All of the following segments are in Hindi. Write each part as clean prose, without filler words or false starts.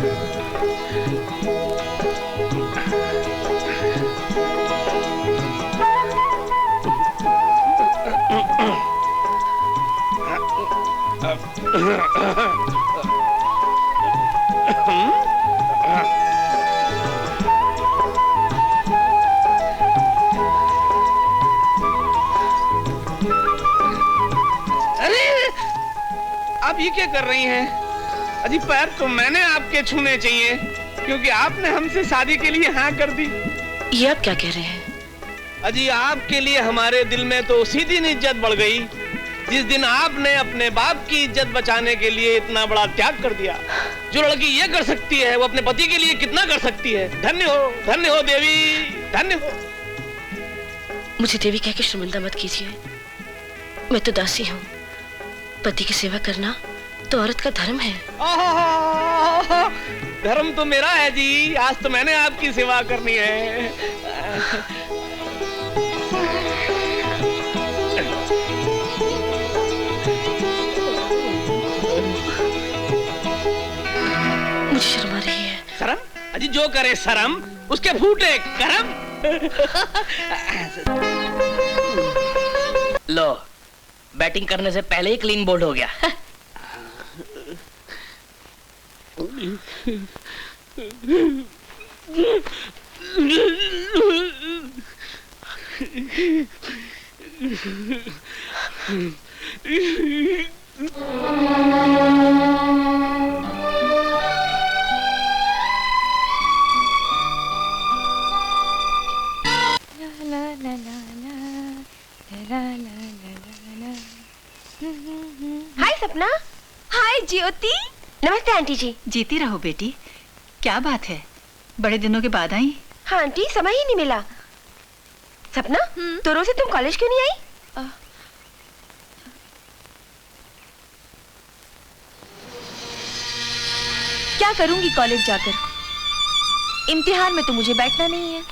आप ये क्या कर रही हैं? अजी पैर तो मैंने आपके छूने चाहिए, क्योंकि आपने हमसे शादी के लिए हाँ कर दी। ये आप क्या कह रहे हैं? अजी आपके लिए हमारे दिल में तो उसी दिन इज्जत बढ़ गई जिस दिन आपने अपने बाप की इज्जत बचाने के लिए इतना बड़ा त्याग कर दिया। जो लड़की ये कर सकती है वो अपने पति के लिए कितना कर सकती है। धन्य हो देवी, धन्य हो। मुझे देवी कह के शर्मिंदा मत कीजिए, मैं तो दासी हूँ। पति की सेवा करना तो औरत का धर्म है। धर्म तो मेरा है जी, आज तो मैंने आपकी सेवा करनी है। मुझे शर्म आ रही है। शर्म? अजी जो करे शर्म उसके फूटे करम। लो, बैटिंग करने से पहले ही क्लीन बोल्ड हो गया। हाय सपना। हाय ज्योति। नमस्ते आंटी जी। जीती रहो बेटी। क्या बात है, बड़े दिनों के बाद आई? हाँ आंटी, समय ही नहीं मिला। सपना, तो रोज से तुम कॉलेज क्यों नहीं आई? क्या करूंगी कॉलेज जाकर? इम्तिहान में तो मुझे बैठना नहीं है।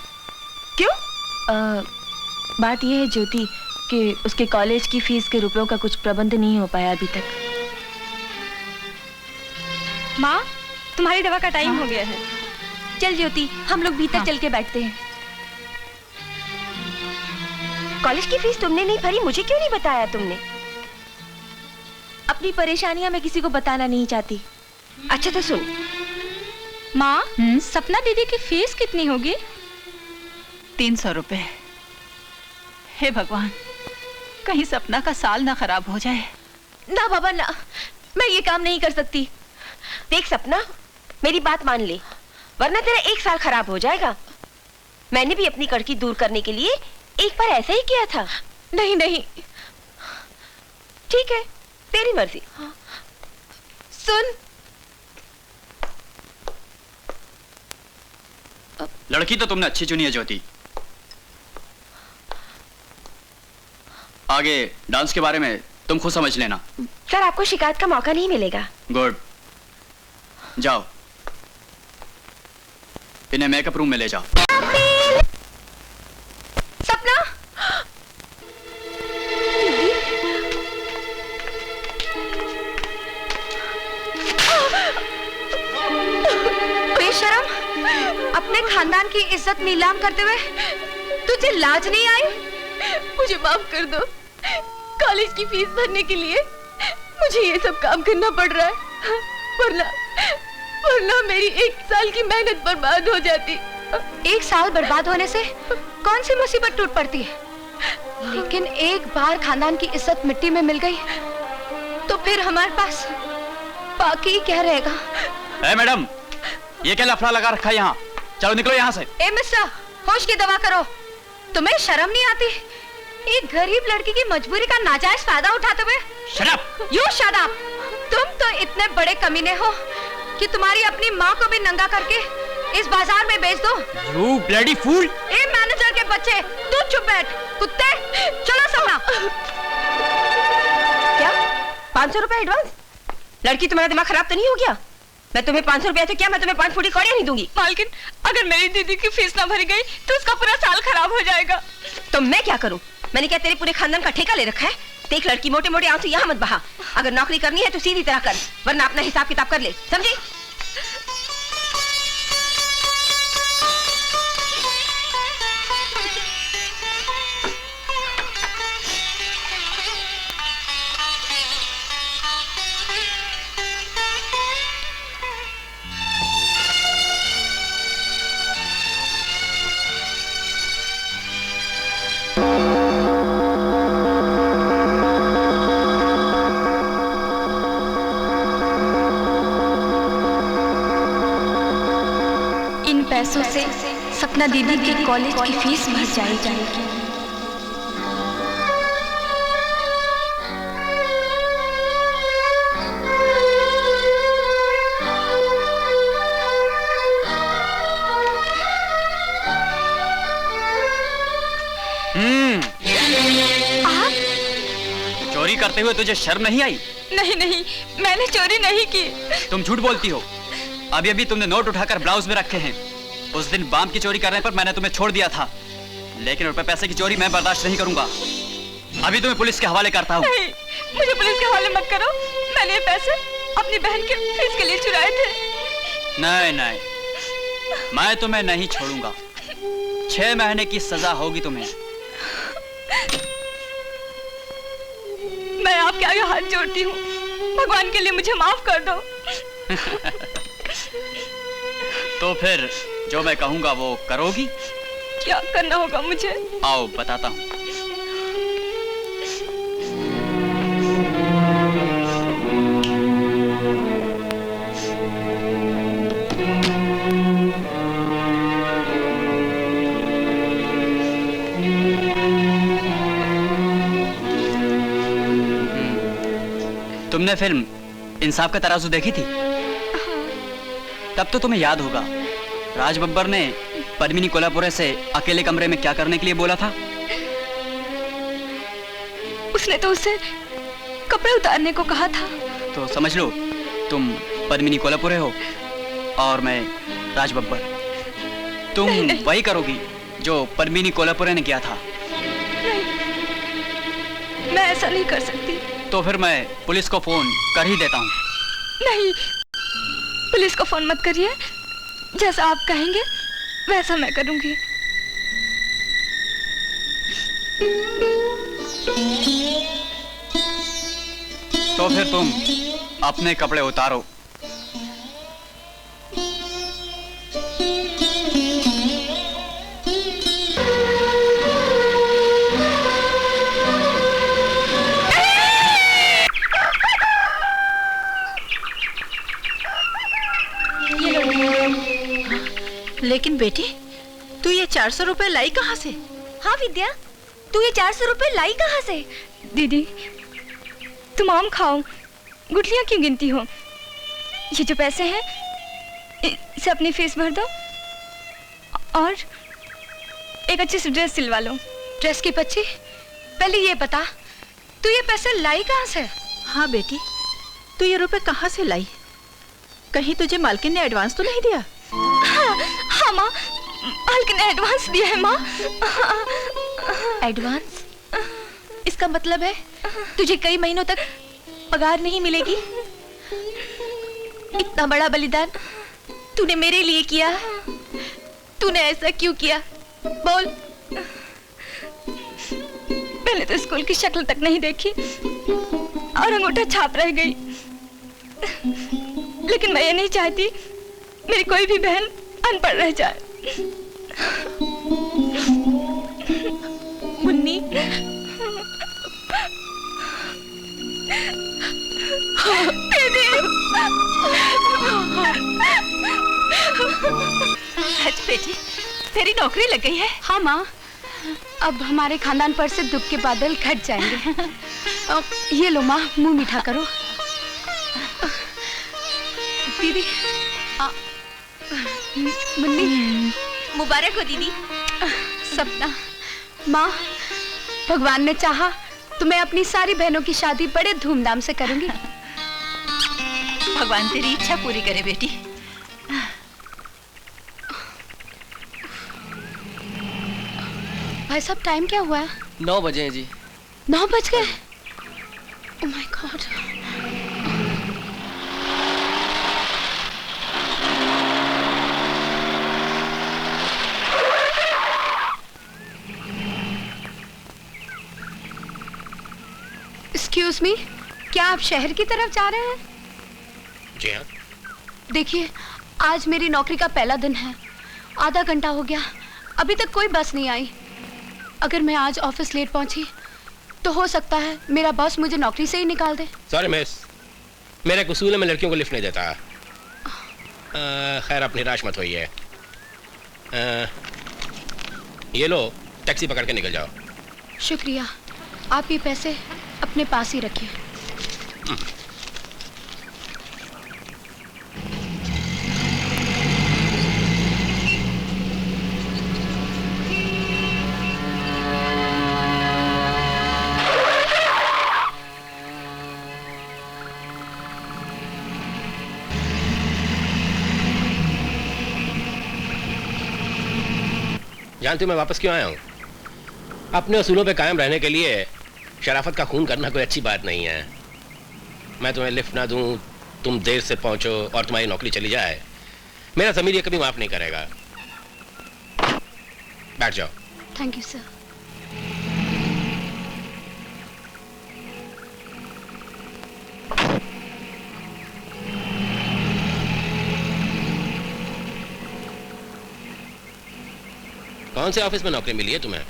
क्यों? बात यह है ज्योति कि उसके कॉलेज की फीस के रुपयों का कुछ प्रबंध नहीं हो पाया अभी तक। माँ, तुम्हारी दवा का टाइम हो गया है। चल ज्योति, हम लोग भीतर चल के बैठते हैं। कॉलेज की फीस तुमने नहीं भरी, मुझे क्यों नहीं बताया तुमने? अपनी परेशानियां मैं किसी को बताना नहीं चाहती। अच्छा तो सुन। माँ, सपना दीदी की फीस कितनी होगी? 300 रुपए। हे भगवान, कहीं सपना का साल ना खराब हो जाए। ना बाबा ना, मैं ये काम नहीं कर सकती। देख सपना, मेरी बात मान ले, वरना तेरा 1 साल खराब हो जाएगा। मैंने भी अपनी कड़की दूर करने के लिए एक बार ऐसा ही किया था। नहीं नहीं। ठीक है, तेरी मर्जी। सुन, लड़की तो तुमने अच्छी चुनी है ज्योति। आगे डांस के बारे में तुम खुद समझ लेना। सर, आपको शिकायत का मौका नहीं मिलेगा। गुड, जाओ इन्हें मेकअप रूम में ले जाओ। सपना। बेशरम, अपने खानदान की इज्जत नीलाम करते हुए तुझे लाज नहीं आई? मुझे माफ कर दो। कॉलेज की फीस भरने के लिए मुझे ये सब काम करना पड़ रहा है, वरना मेरी 1 साल की मेहनत बर्बाद हो जाती। 1 साल बर्बाद होने से कौन सी मुसीबत टूट पड़ती है? लेकिन एक बार खानदान की इज्जत मिट्टी में मिल गई तो फिर हमारे पास बाकी क्या रहेगा? ए मैडम, ये क्या लफड़ा लगा रखा है यहाँ? चलो निकलो यहाँ से। ए मिस्टर, होश की दवा करो। तुम्हें शर्म नहीं आती? एक गरीब लड़की की मजबूरी का नाजायज फायदा उठाते हुए। Shut up! You shut up! तुम तो इतने बड़े कमीने हो कि तुम्हारी अपनी माँ को भी नंगा करके इस बाजार में बेच दो। You bloody fool! A manager के बच्चे, तू चुप बैठ। कुत्ते, चलो सपना। क्या 500 रुपए एडवांस? लड़की, तुम्हारा दिमाग खराब तो नहीं हो गया? मैं तुम्हें 500 रुपया तो क्या, मैं तुम्हें 5 फुटी कौड़ियां नहीं दूंगी। मालकिन, अगर मेरी दीदी की फीस ना भरी गई तो उसका पूरा साल खराब हो जाएगा। तो मैं क्या करूं? मैंने क्या तेरे पूरे खानदान का ठेका ले रखा है? देख लड़की, मोटे मोटे आंसू यहाँ मत बहा। अगर नौकरी करनी है तो सीधी तरह कर, वरना अपना हिसाब किताब कर ले, समझी? पैसों से सपना दीदी के कॉलेज की फीस भर जाएगी। चोरी करते हुए तुझे शर्म नहीं आई? नहीं नहीं, मैंने चोरी नहीं की। तुम झूठ बोलती हो। अभी अभी तुमने नोट उठाकर ब्लाउज में रखे हैं। उस दिन बाम की चोरी करने पर मैंने तुम्हें छोड़ दिया था, लेकिन रुपए पैसे की चोरी मैं बर्दाश्त नहीं करूंगा। अभी तुम्हें पुलिस के हवाले करता हूँ। नहीं, मुझे पुलिस के हवाले मत करो। मैंने ये पैसे अपनी बहन के फीस के लिए चुराए थे। नहीं नहीं, मैं तुम्हें नहीं छोड़ूंगा। 6 महीने की सजा होगी तुम्हें। मैं आपके आगे हाथ जोड़ती हूँ, भगवान के लिए मुझे माफ कर दो। तो फिर जो मैं कहूंगा वो करोगी? क्या करना होगा मुझे? आओ बताता हूँ। तुमने फिल्म इंसाफ का तराजू देखी थी? तब तो तुम्हें याद होगा, राज बब्बर ने पद्मिनी कोल्हापुरे से अकेले कमरे में क्या करने के लिए बोला था? उसने तो उसे कपड़े उतारने को कहा था। तो समझ लो, तुम पद्मिनी कोल्हापुरे हो और मैं राज बब्बर। तुम नहीं। वही करोगी जो पद्मिनी कोल्हापुरे ने किया था। नहीं, मैं ऐसा नहीं कर सकती। तो फिर मैं पुलिस को फोन कर ही देता हूँ। नहीं, पुलिस को फोन मत करिए। जैसा आप कहेंगे वैसा मैं करूंगी। तो फिर तुम अपने कपड़े उतारो। लेकिन बेटी, तू ये 400 रुपए लाई कहाँ से? हाँ विद्या, तू ये 400 रुपए लाई कहाँ से? दीदी, तुम आम खाओ, गुठलियाँ क्यों गिनती हो? ये जो पैसे हैं, इसे अपनी फीस भर दो और एक अच्छी सी ड्रेस सिलवा लो। ड्रेस की बच्ची, पहले ये बता, तू ये पैसे लाई कहाँ से? हाँ बेटी, तू ये रुपए कहाँ से लाई? कहीं तुझे मालकिन ने एडवांस तो नहीं दिया? हाँ माँ, मालकिन ने एडवांस दिया है माँ। एडवांस? इसका मतलब है तुझे कई महीनों तक पगार नहीं मिलेगी? इतना बड़ा बलिदान तूने मेरे लिए किया, तूने ऐसा क्यों किया? बोल। पहले तो स्कूल की शक्ल तक नहीं देखी और अंगूठा छाप रह गई, लेकिन मैं ये नहीं चाहती मेरी कोई भी बहन अनपढ़ रह जाए। मुन्नी, दीदी, सच बेटी, तेरी नौकरी लग गई है? हाँ माँ, अब हमारे खानदान पर से दुख के बादल घट जाएंगे। ये लो माँ, मुंह मीठा करो। दीदी, मुन्नी, मुबारक हो दीदी। सपना, माँ, भगवान ने चाहा तो मैं अपनी सारी बहनों की शादी बड़े धूमधाम से करूंगी। भगवान तेरी इच्छा पूरी करे बेटी। भाई साहब, टाइम क्या हुआ है? 9 बजे हैं जी। 9 बज गए? Oh my God. Excuse me, क्या आप शहर की तरफ जा रहे हैं? जी हाँ। देखिए, आज मेरी नौकरी का पहला दिन है। आधा घंटा हो गया, अभी तक कोई बस नहीं आई। अगर मैं आज ऑफिस लेट पहुंची तो हो सकता है मेरा बॉस मुझे नौकरी से ही निकाल दे। सॉरी मिस, मेरा एक उसूल है, मैं लड़कियों को लिफ्ट नहीं देता। खैर, आप निराश मत होइए। ये लो, टैक्सी पकड़ के निकल जाओ। शुक्रिया, आप ये पैसे अपने पास ही रखिए। जानती हूँ मैं वापस क्यों आया हूँ? अपने असूलों पे कायम रहने के लिए शराफत का खून करना कोई अच्छी बात नहीं है। मैं तुम्हें लिफ्ट ना दूं, तुम देर से पहुंचो और तुम्हारी नौकरी चली जाए, मेरा ज़मीर ये कभी माफ नहीं करेगा। बैठ जाओ। Thank you sir. कौन से ऑफिस में नौकरी मिली है तुम्हें?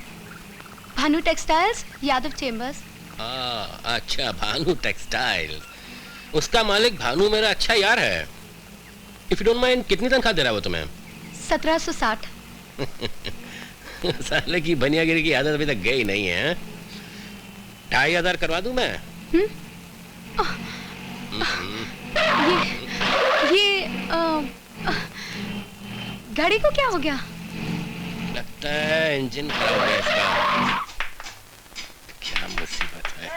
Bhanu textiles, Yadav chambers. अच्छा, भानु टेक्सटाइल। उसका मालिक भानु मेरा अच्छा यार है। इफ यू डोंट माइंड, कितनी तनख्वाह दे रहा है वो तुम्हें? 1760। साले की बनियागिरी की आदत अभी तक गई नहीं है। 2500 करवा दूं मैं? गाड़ी को क्या हो गया? लगता है इंजन खराब हो गया इसका। क्या मुसीबत है।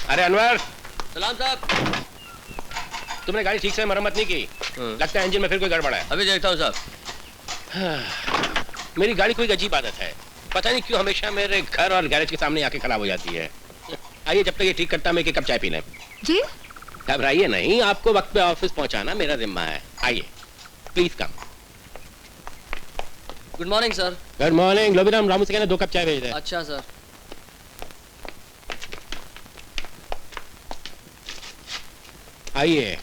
अरे अनवर। सलाम साहब। तुमने गाड़ी ठीक से मरम्मत नहीं की। लगता है इंजन में फिर कोई गड़बड़ है। अभी देखता हूँ साहब। मेरी गाड़ी कोई अजीब आदत है, पता नहीं क्यों हमेशा मेरे घर और गैरेज के सामने आके खराब हो जाती है। आइए, जब तक ये ठीक करता मैं एक कप चाय पी लें। जी? घबराइए नहीं, आपको वक्त पे ऑफिस पहुंचाना मेरा जिम्मा है। आइए, please come. Good morning sir. Good morning. Lobiram, Ramu से कहना 2 कप चाय भेज दे। अच्छा सर। आइए।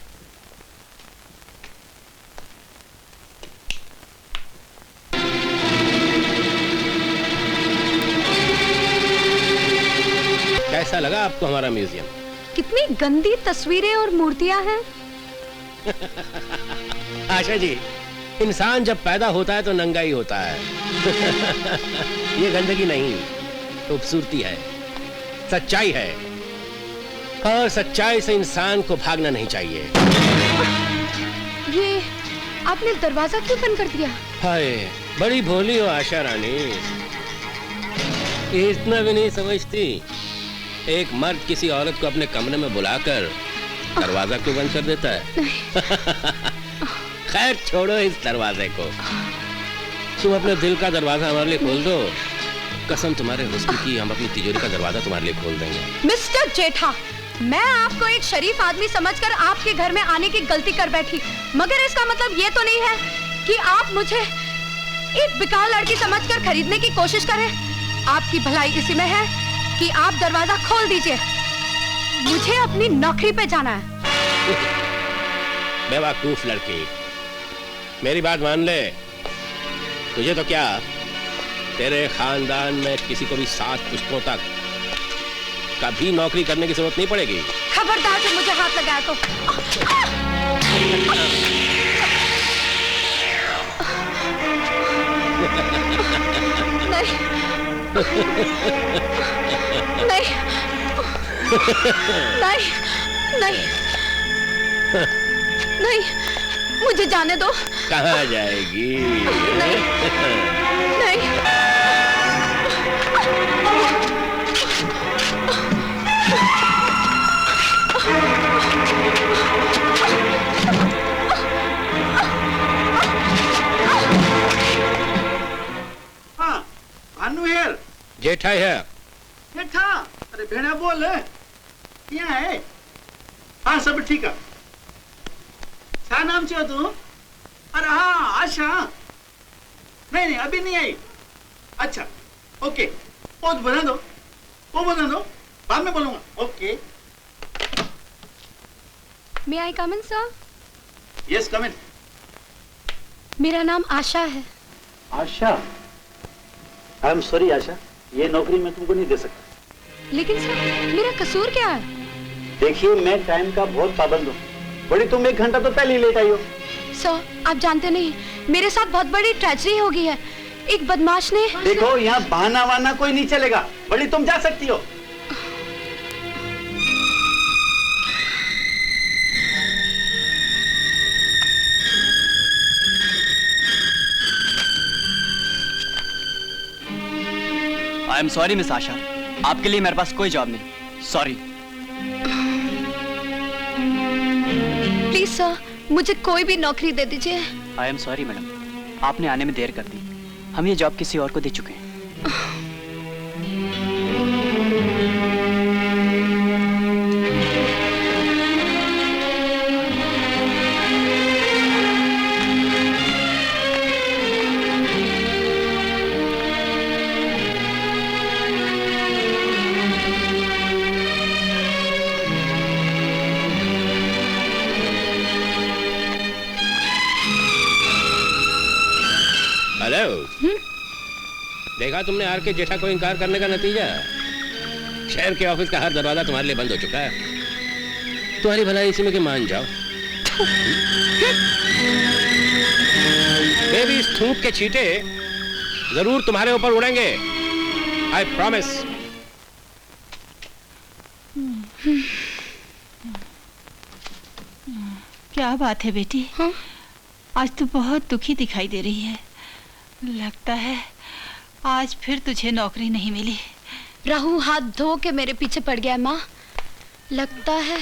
कैसा लगा आपको हमारा म्यूजियम? कितनी गंदी तस्वीरें और मूर्तियां हैं। आशा जी, इंसान जब पैदा होता है तो नंगा ही होता है। ये गंदगी नहीं, खूबसूरती है, सच्चाई है, और सच्चाई से इंसान को भागना नहीं चाहिए। ये आपने दरवाजा क्यों बंद कर दिया? हाय, बड़ी भोली हो आशा रानी, ये इतना भी नहीं समझती एक मर्द किसी औरत को अपने कमरे में बुलाकर दरवाजा क्यों बंद कर देता है? खैर छोड़ो इस दरवाजे को, तुम अपने दिल का दरवाजा हमारे लिए खोल दो। कसम तुम्हारे हुस्न की, हम अपनी तिजोरी का दरवाजा तुम्हारे लिए खोल देंगे। मिस्टर जेठा, मैं आपको एक शरीफ आदमी समझकर आपके घर में आने की गलती कर बैठी, मगर इसका मतलब ये तो नहीं है कि आप मुझे एक बेकार लड़की समझकर खरीदने की कोशिश करें। आपकी भलाई इसी में है कि आप दरवाजा खोल दीजिए, मुझे अपनी नौकरी पे जाना है। बेवकूफ लड़की, मेरी बात मान ले, तुझे तो क्या, तेरे खानदान में किसी को भी 7 पुश्तों तक कभी नौकरी करने की जरूरत नहीं पड़ेगी। खबरदार जो मुझे हाथ लगाया तो। नहीं नहीं नहीं नहीं नहीं, मुझे जाने दो। कहाँ जाएगी? नहीं नहीं। हाँ, भानु हेर। जेठा है। जेठा, अरे भेड़ा बोल, क्या है? हाँ, सब ठीक है। क्या नाम छो तू? अरे हाँ, आशा। नहीं नहीं, अभी नहीं आई। अच्छा, ओके, वो बना दो, वो बना दो, बाद में बोलूंगा। Okay. May I come in, sir? Yes, come in. मेरा नाम आशा है। आशा, आई एम सॉरी आशा, ये नौकरी मैं तुमको नहीं दे सकता। लेकिन सर, मेरा कसूर क्या है? देखिए मैं टाइम का बहुत पाबंद हूँ। बड़ी तुम 1 घंटा तो पहले ही लेट आई हो। सर आप जानते नहीं मेरे साथ बहुत बड़ी ट्रेजेडी हो गई है। एक बदमाश ने। देखो यहाँ बहाना वाना कोई नहीं चलेगा। बड़ी तुम जा सकती हो। आई एम सॉरी मिस आशा, आपके लिए मेरे पास कोई जॉब नहीं। सॉरी। प्लीज सर मुझे कोई भी नौकरी दे दीजिए। आई एम सॉरी मैडम, आपने आने में देर कर दी। हम ये जॉब किसी और को दे चुके हैं। हेलो। देखा तुमने आर के जेठा को इनकार करने का नतीजा? शहर के ऑफिस का हर दरवाजा तुम्हारे लिए बंद हो चुका है। तुम्हारी भलाई इसी में कि मान जाओ। बेबी इस थूक के छींटे जरूर तुम्हारे ऊपर उड़ेंगे। I promise. क्या बात है बेटी? हाँ? आज तू बहुत दुखी दिखाई दे रही है। लगता है आज फिर तुझे नौकरी नहीं मिली। राहु हाथ धो के मेरे पीछे पड़ गया है माँ। लगता है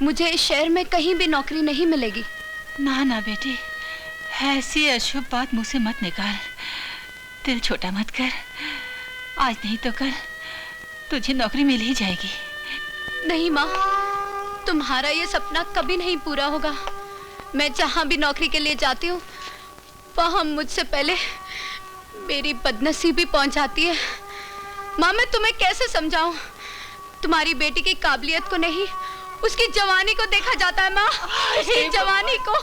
मुझे इस शहर में कहीं भी नौकरी नहीं मिलेगी। ना ना बेटी, ऐसी अशुभ बात मुंह से मत निकाल। दिल छोटा मत कर। आज नहीं तो कल तुझे नौकरी मिल ही जाएगी। नहीं माँ, तुम्हारा ये सपना कभी नहीं पूरा होगा। मैं जहाँ भी नौकरी के लिए जाती हूँ वहाँ मुझसे पहले मेरी बदनसीबी पहुँच जाती है। माँ मैं तुम्हें कैसे समझाऊं? तुम्हारी बेटी की काबिलियत को नहीं, उसकी जवानी को देखा जाता है माँ। उसकी जवानी को।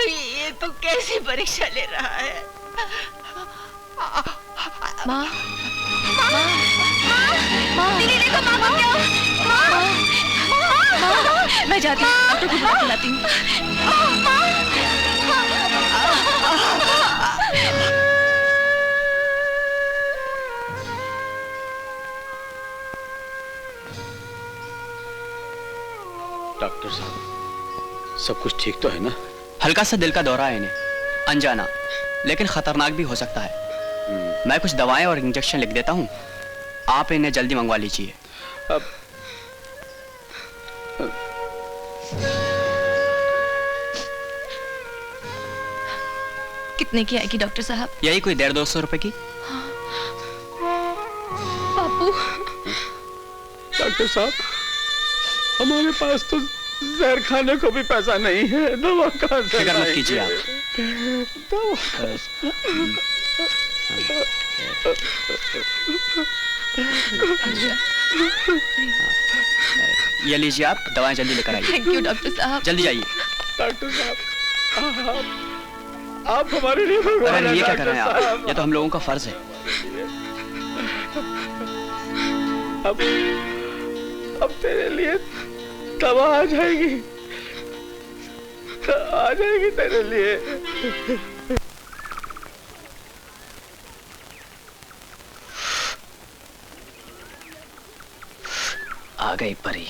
ये तो कैसी परीक्षा ले रहा है? माँ, दीदी देखो माँ को क्या? मैं जाती हूँ, डॉक्टर को बुला लाती हूँ। डॉक्टर साहब सब कुछ ठीक तो है ना? हल्का सा दिल का दौरा है इन्हें, अनजाना, लेकिन खतरनाक भी हो सकता है। मैं कुछ दवाएं और इंजेक्शन लिख देता हूँ, आप इन्हें जल्दी मंगवा लीजिए। कितने की आएगी डॉक्टर साहब? यही कोई 150-200 रुपए की। बापू। डॉक्टर साहब हमारे पास तो जहर खाने को भी पैसा नहीं है। दवा कहाँ से? फिक्र मत कीजिए आप। ये लीजिए, आप दवाएं जल्दी लेकर आइए। थैंक यू डॉक्टर साहब। जल्दी जाइए। डॉक्टर साहब आप हमारे लिए भगवान अरे हैं। ये क्या कर रहे हैं आप? डॉक्टर ये तो हम लोगों का फर्ज है। अब तेरे लिए दवा आ जाएगी, आ जाएगी तेरे लिए। आ गई परी।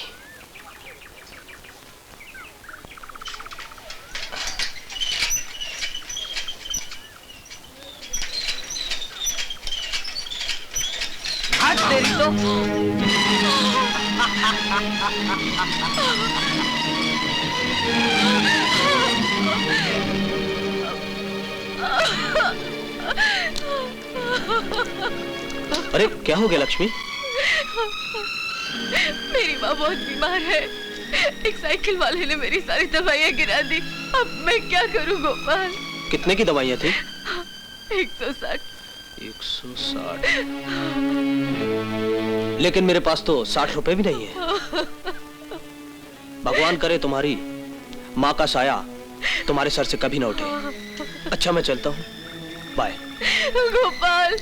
आज तेरी तो अरे क्या हो गया लक्ष्मी? मेरी माँ बहुत बीमार है। एक साइकिल वाले ने मेरी सारी दवाइयाँ गिरा दी। अब मैं क्या करूँ गोपाल? कितने की दवाइयाँ थी? 160। 160? लेकिन मेरे पास तो 60 रुपए भी नहीं है। भगवान करे तुम्हारी माँ का साया तुम्हारे सर से कभी ना उठे। अच्छा मैं चलता हूँ, बाय। गोपाल